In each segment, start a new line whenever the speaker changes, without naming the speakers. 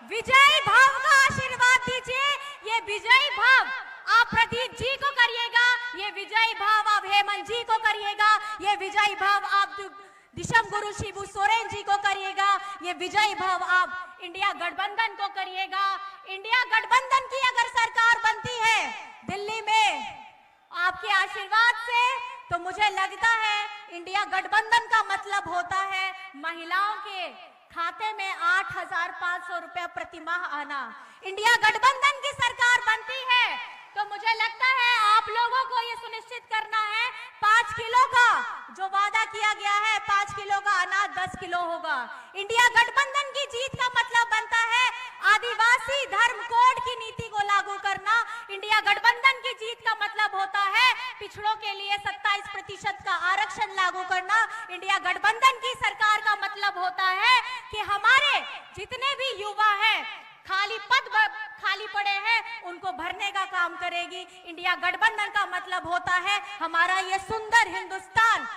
विजयी भाव का आशीर्वाद दीजिए। ये विजयी भाव आप प्रदीप जी को करिएगा, ये विजयी भाव आप हेमंत जी को करिएगा, ये विजयी भाव आप दिशम गुरु शिबू सोरेन जी को करिएगा, ये विजयी भाव आप इंडिया गठबंधन को करिएगा। इंडिया गठबंधन की अगर सरकार बनती है दिल्ली में आपके आशीर्वाद से, तो मुझे लगता है इंडिया गठबंधन का मतलब होता है महिलाओं के खाते में 8,500 रुपए प्रति माह आना। इंडिया गठबंधन की सरकार बनती है तो मुझे लगता है आप लोगों को ये सुनिश्चित करना है 5 किलो का जो वादा किया गया है, 5 किलो का अनाज 10 किलो होगा। इंडिया गठबंधन की जीत का मतलब बनता है आदिवासी धर्म कोड की नीति को लागू करना। इंडिया गठबंधन की जीत का मतलब होता है पिछड़ों के लिए 27% का आरक्षण लागू करना। इंडिया गठबंधन की सरकार का मतलब होता है कि हमारे जितने भी युवा हैं खाली पद खाली पड़े हैं उनको भरने का काम करेगी। इंडिया गठबंधन का मतलब होता है हमारा ये सुंदर हिंदुस्तान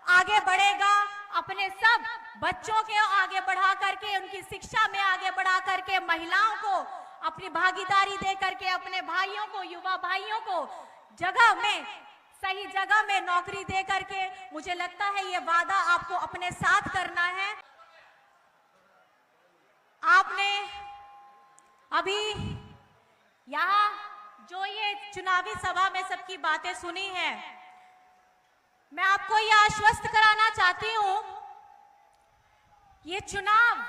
आगे बढ़ेगा, अपने सब बच्चों के आगे बढ़ा करके, उनकी शिक्षा में आगे बढ़ा करके, महिलाओं को अपनी भागीदारी दे करके, अपने भाइयों को, युवा भाइयों को जगह में, सही जगह में नौकरी दे करके, मुझे लगता है ये वादा आपको अपने साथ करना है। आपने अभी यहाँ जो ये चुनावी सभा में सबकी बातें सुनी है, मैं आपको ये आश्वस्त कराना चाहती हूँ, ये चुनाव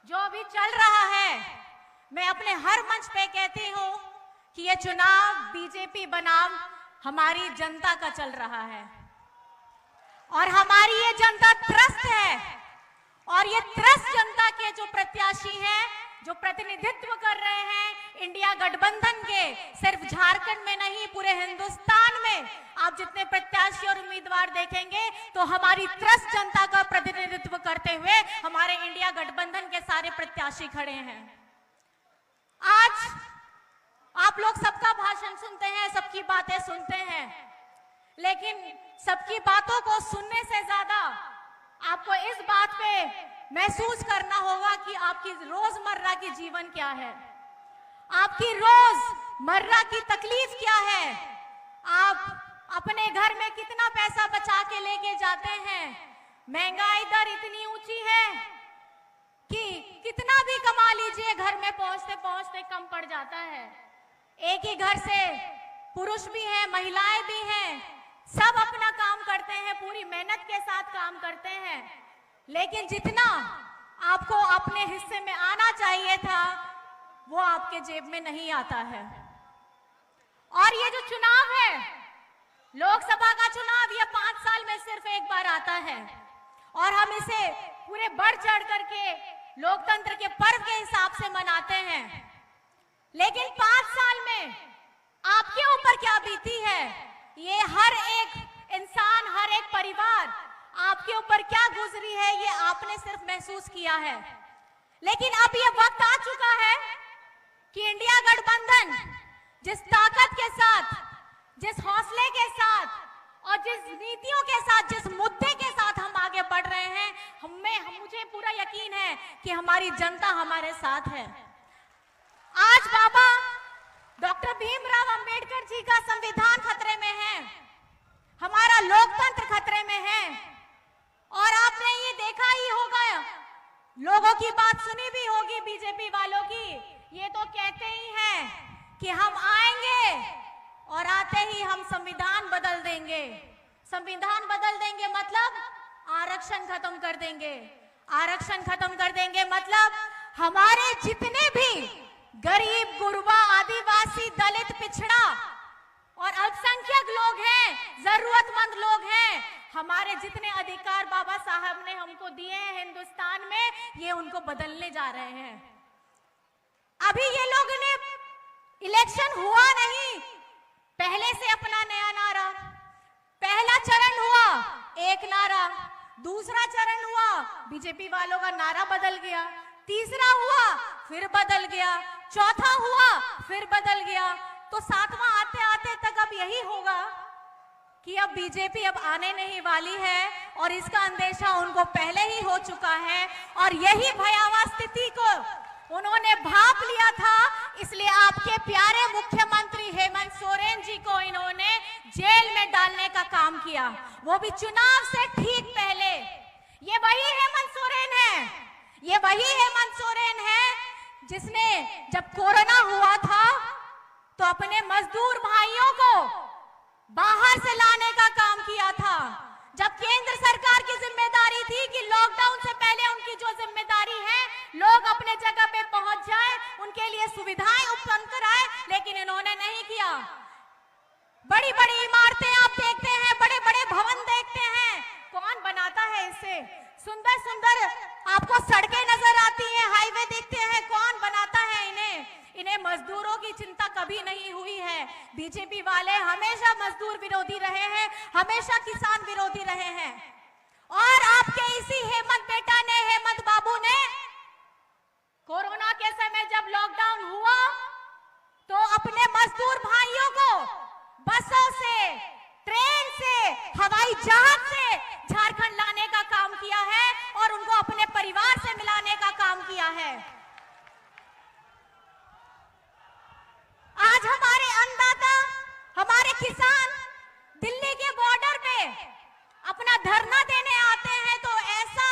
जो अभी चल रहा है, मैं अपने हर मंच पे कहती हूँ कि ये चुनाव बीजेपी बनाम हमारी जनता का चल रहा है और हमारी ये जनता त्रस्त है। और ये त्रस्त जनता के जो प्रत्याशी हैं, जो प्रतिनिधित्व कर रहे हैं इंडिया गठबंधन के, सिर्फ झारखंड में नहीं पूरे हिंदुस्तान में आप जितने प्रत्याशी और उम्मीदवार देखेंगे तो हमारी त्रस्त जनता का प्रतिनिधित्व करते हुए हमारे इंडिया गठबंधन के सारे प्रत्याशी खड़े हैं। आज आप लोग सबका भाषण सुनते हैं, सबकी बातें सुनते हैं, लेकिन सबकी बातों को सुनने से ज्यादा आपको इस बात पे महसूस करना होगा कि आपकी रोजमर्रा की जीवन क्या है, आपकी रोजमर्रा की तकलीफ क्या है, आप अपने घर में कितना पैसा बचा के लेके जाते हैं। महंगाई दर इतनी ऊंची है कि कितना भी कमा लीजिए घर में पहुंचते पहुंचते कम पड़ जाता है। एक ही घर से पुरुष भी हैं, महिलाएं भी हैं, सब अपना काम करते हैं, पूरी मेहनत के साथ काम करते हैं, लेकिन जितना आपको अपने हिस्से में आना चाहिए था वो आपके जेब में नहीं आता है। और ये जो चुनाव है, लोकसभा का चुनाव, ये 5 साल में सिर्फ एक बार आता है और हम इसे पूरे बढ़ चढ़ करके लोकतंत्र के पर्व के हिसाब से मनाते हैं। लेकिन 5 साल में आपके ऊपर क्या बीती है, ये हर एक इंसान, हर एक परिवार आपके ऊपर क्या गुजरी है, ये आपने सिर्फ महसूस किया है। लेकिन अब ये वक्त आ चुका है कि इंडिया गठबंधन जिस ताकत के साथ, जिस हौसले के साथ और जिस नीतियों के साथ, जिस मुद्दे के साथ हम आगे बढ़ रहे हैं, मुझे पूरा यकीन है कि हमारी जनता हमारे साथ है। आज बाबा डॉक्टर भीमराव अंबेडकर जी का संविधान खतरे में है, हमारा लोकतंत्र खतरे में है। और आपने ये देखा ही होगा, लोगों की बात सुनी भी होगी बीजेपी वालों की, ये तो कहते ही हैं कि हम आएंगे और आते ही हम संविधान बदल देंगे। संविधान बदल देंगे मतलब आरक्षण खत्म कर देंगे। आरक्षण खत्म कर देंगे मतलब हमारे जितने भी गरीब, गुरबा, आदिवासी, दलित, पिछड़ा और अल्पसंख्यक लोग हैं, जरूरतमंद लोग हैं, हमारे जितने अधिकार बाबा साहब ने हमको दिए हैं हिंदुस्तान में, ये उनको बदलने जा रहे हैं। अभी ये लोगों ने इलेक्शन हुआ नहीं, पहले से अपना नया नारा, पहला चरण हुआ एक नारा, दूसरा चरण हुआ बीजेपी वालों का नारा बदल गया, तीसरा हुआ फिर बदल गया, चौथा हुआ फिर बदल गया, तो 7वां आते आते तक अब यही होगा कि अब बीजेपी अब आने नहीं वाली है और इसका अंदेशा उनको पहले ही हो चुका है। और यही भयावह स्थिति को उन्होंने भांप लिया था, इसलिए आपके प्यारे मुख्यमंत्री हेमंत सोरेन जी को इन्होंने जेल में डालने का काम किया, वो भी चुनाव से ठीक पहले। ये वही हेमंत सोरेन है, ये वही हेमंत सोरेन है जिसने जब कोरोना हुआ था तो अपने मजदूर भाइयों को बाहर से लाने का काम किया था। जब केंद्र सरकार की जिम्मेदारी थी कि लॉकडाउन से पहले उनकी जो जिम्मेदारी है लोग अपने जगह पे पहुंच जाए, उनके लिए सुविधाएं उपलब्ध कराए, लेकिन इन्होंने नहीं किया। बड़ी बड़ी इमारतें आप देखते हैं, बड़े बड़े भवन देखते हैं, कौन बनाता है इसे? सुंदर सुंदर आपको सड़कें नजर आती हैं, हाईवे दिखते हैं, कौन बनाता है इन्हें? इन्हें मजदूरों की चिंता कभी नहीं हुई है। बीजेपी वाले हमेशा मजदूर विरोधी रहे हैं, हमेशा किसान विरोधी रहे हैं। और आपके इसी हेमंत बेटा ने, हेमंत बाबू ने कोरोना के समय जब लॉकडाउन हुआ तो अपने मजदूर भाइयों को बसों से, ट्रेन से, हवाई जहाज से झारखंड लाने का काम किया है और उनको अपने परिवार से मिलाने का काम किया है। आज हमारे अन्नदाता, हमारे किसान दिल्ली के बॉर्डर पे अपना धरना देने आते हैं तो ऐसा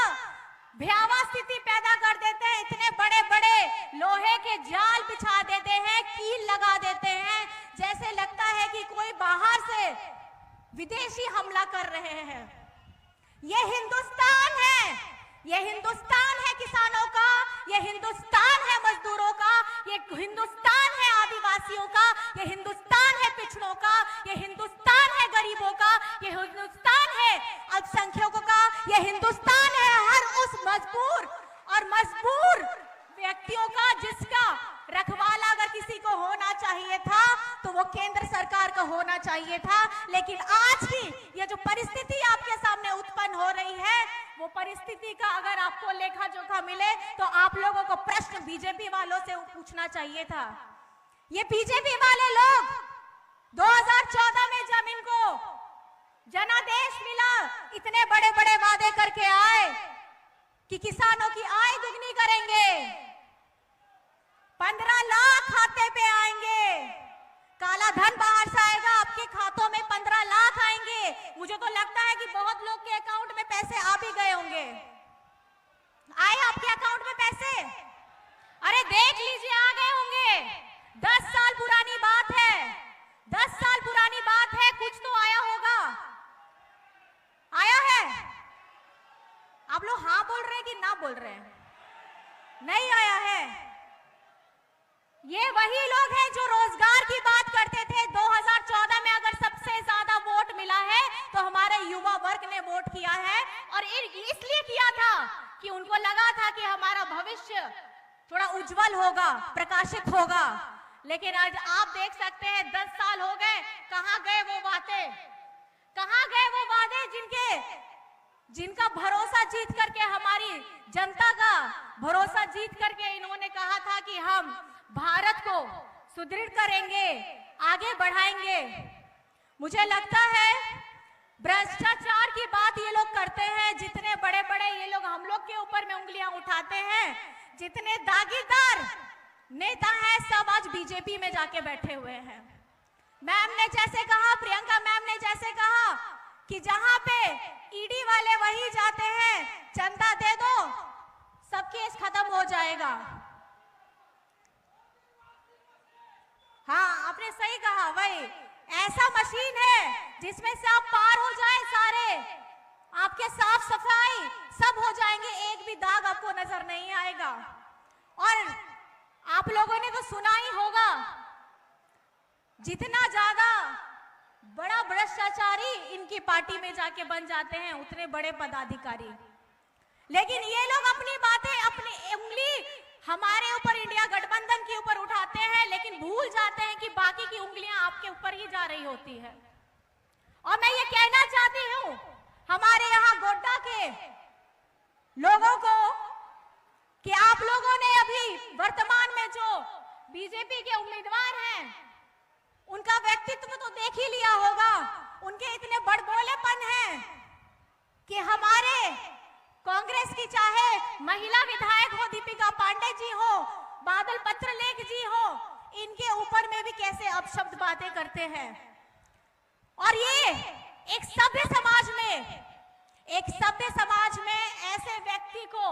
भयावह स्थिति पैदा कर देते हैं, इतने बड़े बड़े लोहे के जाल बिछा देते हैं, कील लगा देते हैं, जैसे लगता है कि कोई बाहर से विदेशी हमला कर रहे हैं। ये हिंदुस्तान है, ये हिंदुस्तान है किसानों का, ये हिंदुस्तान है मजदूरों का, ये हिंदुस्तान है आदिवासियों का, ये हिंदुस्तान है पिछड़ों का, ये हिंदुस्तान है गरीबों का, ये हिंदुस्तान है अल्पसंख्यकों का, ये हिंदुस्तान है हर उस मजबूर व्यक्तियों का जिसका रखवाला अगर किसी को होना चाहिए था तो वो केंद्र सरकार का होना चाहिए था। लेकिन आज की ये जो परिस्थिति आपके सामने उत्पन्न हो रही है, वो परिस्थिति का अगर आपको लेखा जोखा मिले तो आप लोगों को प्रश्न बीजेपी वालों से पूछना चाहिए था। ये बीजेपी वाले लोग 2014 में जब इनको जनादेश मिला, इतने बड़े बड़े वादे करके आए कि किसानों की आय दुगनी करेंगे, 15 लाख खाते पे आएंगे, काला धन बाहर से आएगा, आपके खातों में 15 लाख आएंगे। मुझे तो लगता है कि बहुत लोग के अकाउंट में पैसे आ भी गए होंगे। आए आपके अकाउंट में पैसे? अरे देख लीजिए, आ गए होंगे। 10 साल पुरानी बात है, 10 साल पुरानी बात है, कुछ तो आया होगा। आया है? आप लोग हाँ बोल रहे हैं कि ना बोल रहे हैं? नहीं आया है। ये वही लोग हैं जो रोजगार की बात करते थे। 2014 में अगर सबसे ज्यादा वोट मिला है तो हमारे युवा वर्ग ने वोट किया है, और इसलिए किया था कि उनको लगा था कि हमारा भविष्य थोड़ा उज्जवल होगा, प्रकाशित होगा। लेकिन आज आप देख सकते हैं 10 साल हो गए, कहां गए वो बातें, कहां गए वो वादे जिनका भरोसा जीत करके, हमारी जनता का भरोसा जीत करके इन्होंने कहा था कि हम भारत को सुदृढ़ करेंगे, आगे बढ़ाएंगे। मुझे लगता है भ्रष्टाचार की बात ये लोग करते हैं, जितने बड़े बड़े ये लोग हम लोग के ऊपर में उंगलियां उठाते हैं, जितने दागीदार नेता हैं सब आज बीजेपी में जाके बैठे हुए हैं। मैम ने जैसे कहा, प्रियंका मैम ने जैसे कहा कि जहां पे ईडी वाले वही जाते हैं, चंदा दे दो सब केस खत्म हो जाएगा। हाँ, आपने सही कहा, वही ऐसा मशीन है जिसमें से आप पार हो जाए, सारे आपके साफ सफाई सब हो जाएंगे, एक भी दाग आपको नजर नहीं आएगा। और आप लोगों ने तो सुना ही होगा, जितना ज्यादा बड़ा भ्रष्टाचारी इनकी पार्टी में जाके बन जाते हैं उतने बड़े पदाधिकारी। लेकिन ये लोग अपनी बातें, अपनी उंगली हमारे ऊपर, इंडिया गठबंधन के ऊपर उठाते हैं, लेकिन भूल जाते हैं कि बाकी की उंगलियां आपके ऊपर ही जा रही होती है। और मैं ये कहना चाहती हूं हमारे यहाँ गोड्डा के लोगों को कि आप लोगों ने अभी वर्तमान में जो बीजेपी के उम्मीदवार हैं उनका व्यक्तित्व तो देख ही लिया होगा। उनके इतने बड़बोलेपन हैं कि हमारे कांग्रेस की चाहे महिला विधायक हो, दीपिका पांडे जी हो, बादल पत्रलेख जी हो, इनके ऊपर में भी कैसे अपशब्द बातें करते हैं। और ये एक सभ्य समाज में ऐसे व्यक्ति को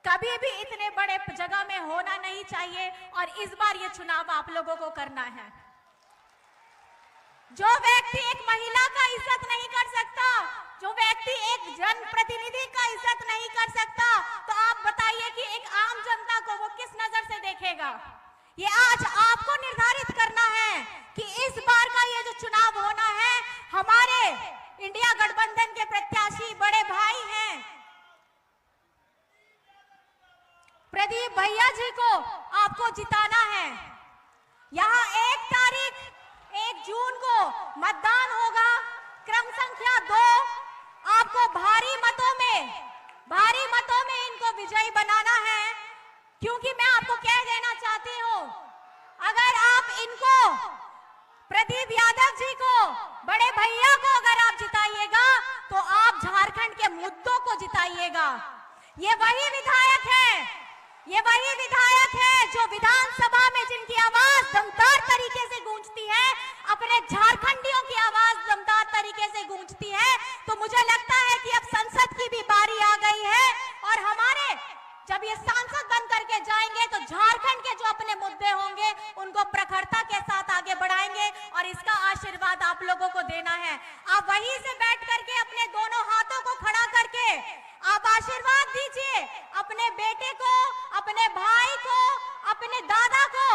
कभी भी इतने बड़े जगह में होना नहीं चाहिए। और इस बार ये चुनाव आप लोगों को करना है। जो व्यक्ति एक महिला का इज्जत नहीं कर सकता, जो व्यक्ति एक जनप्रतिनिधि का इज्जत नहीं कर सकता, तो आप बताइए कि एक आम जनता को वो किस नजर से देखेगा। ये आज आपको निर्धारित करना है कि इस बार का ये जो चुनाव होना है, हमारे इंडिया गठबंधन के प्रत्याशी बड़े भाई हैं प्रदीप भैया जी को आपको जिताना है। यहाँ 1 जून को मतदान होगा, क्रम संख्या 2। आपको भारी मतों में इनको विजयी बनाना है। क्योंकि मैं आपको कह देना चाहती हूँ, अगर आप इनको, प्रदीप यादव जी को, बड़े भैया को अगर आप जिताइएगा तो आप झारखंड के मुद्दों को जिताइएगा। ये वही विधायक है जो विधानसभा में जिनकी आवाज दमदार तरीके से गूंजती है, अपने झारखंडियों की आवाज दमदार तरीके से गूंजती है। तो मुझे लगता है कि अब संसद की भी बारी आ गई है और हमारे जब ये सांसद बन करके जाएंगे तो झारखंड के जो अपने मुद्दे होंगे उनको प्रखरता के साथ आगे बढ़ाएंगे और इसका आशीर्वाद आप लोगों को देना है। आप वहीं से बैठ करके अपने दोनों हाथों को खड़ा करके आप आशीर्वाद दीजिए अपने बेटे को, अपने भाई को, अपने दादा को,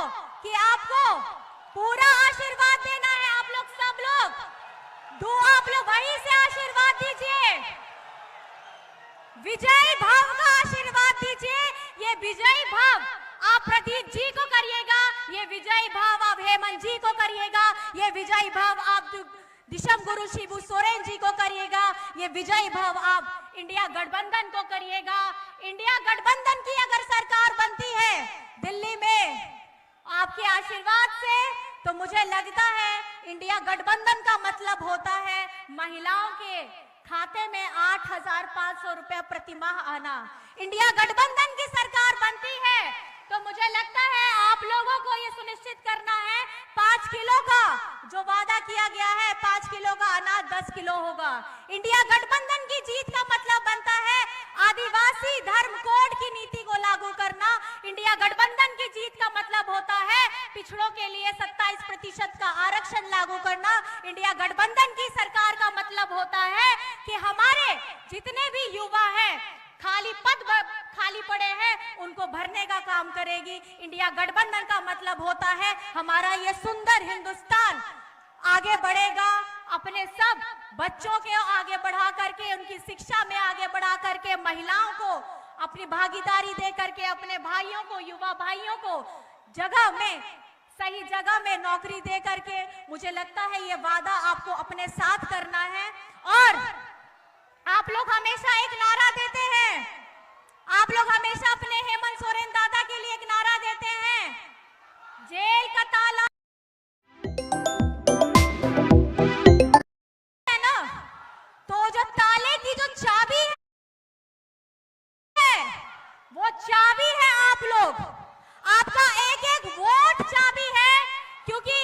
कि आपको पूरा आशीर्वाद देना है। आप लोग सब लोग वहीं से आशीर्वाद दीजिए, विजयी भाव का आशीर्वाद दीजिए। ये विजयी भाव आप प्रदीप जी को करिएगा, ये विजयी भाव आप हेमंत जी को करिएगा, ये विजयी भाव आप दिशम गुरु शिबू सोरेन जी को करिएगा, ये विजयी भाव आप इंडिया गठबंधन को करिएगा। इंडिया गठबंधन की अगर सरकार बनती है दिल्ली में आपके आशीर्वाद से, तो मुझे लगता है इंडिया गठबंधन का मतलब होता है महिलाओं के खाते में 8,500 रुपए प्रतिमाह आना। इंडिया गठबंधन की सरकार बनती है तो मुझे लगता है आप लोगों को ये सुनिश्चित करना है 5 किलो का जो वादा किया गया है, 5 किलो का अनाज 10 किलो होगा। इंडिया गठबंधन की जीत का मतलब बनता है आदिवासी धर्म कोड की नीति को लागू करना। इंडिया गठबंधन की जीत का मतलब होता है पिछड़ों के लिए 27% का आरक्षण लागू करना। इंडिया गठबंधन की सरकार का मतलब होता है कि हमारे जितने भी युवा हैं, खाली पड़े हैं, उनको भरने का काम करेगी। इंडिया गठबंधन का मतलब होता है हमारा ये सुंदर हिंदुस्तान आगे बढ़ेगा, अपने सब बच्चों के आगे बढ़ा करके, उनकी शिक्षा में आगे बढ़ा करके, महिलाओं को अपनी भागीदारी दे करके, अपने भाइयों को, युवा भाइयों को सही जगह में नौकरी दे करके, मुझे लगता है ये वादा आपको अपने साथ करना है। और आप लोग हमेशा एक नारा देते हैं, आप लोग हमेशा अपने हेमंत सोरेन दादा के लिए एक नारा देते हैं, जेल का ताला है ना, तो जो ताले की जो चाबी है वो चाबी है आप लोग, आपका एक वोट चाबी है। क्योंकि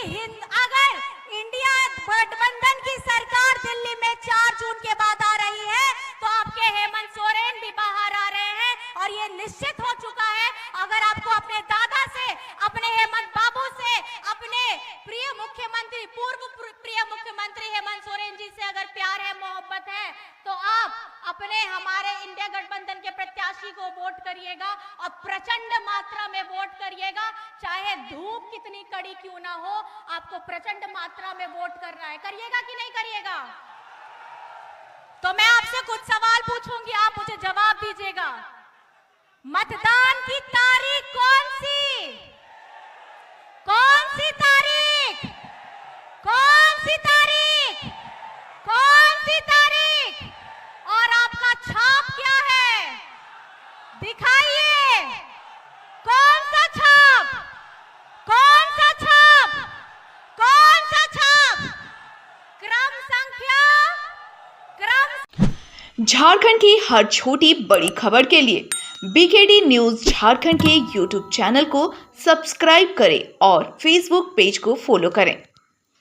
अगर इंडिया गठबंधन की सरकार दिल्ली में 4 जून के बाद आ रही है तो आपके हेमंत सोरेन भी बाहर आ रहे हैं और ये निश्चित हो चुका है। अगर आपको अपने दादा से, अपने हेमंत बाबू से, अपने प्रिय मुख्यमंत्री, पूर्व प्रिय मुख्यमंत्री हेमंत सोरेन जी से अगर प्यार है, मोहब्बत है, तो आप अपने हमारे इंडिया गठबंधन के प्रत्याशी को वोट करिएगा और प्रचंड मात्रा में वोट करिएगा। चाहे धूप कितनी कड़ी क्यों ना हो, आपको प्रचंड मात्रा में वोट करना है। करिएगा कि नहीं करिएगा? तो मैं आपसे कुछ सवाल पूछूंगी, आप मुझे जवाब दीजिएगा। मतदान की तारीख कौन सी? कौन सी तारीख? कौन सी तारीख? कौन सी तारीख? और आपका छाप क्या है? दिखाइए, कौन सा छाप? कौन सा छाप? कौन सा छाप? क्रम संख्या
झारखंड की हर छोटी बड़ी खबर के लिए बीकेडी न्यूज झारखंड के यूट्यूब चैनल को सब्सक्राइब करें और फेसबुक पेज को फॉलो करें।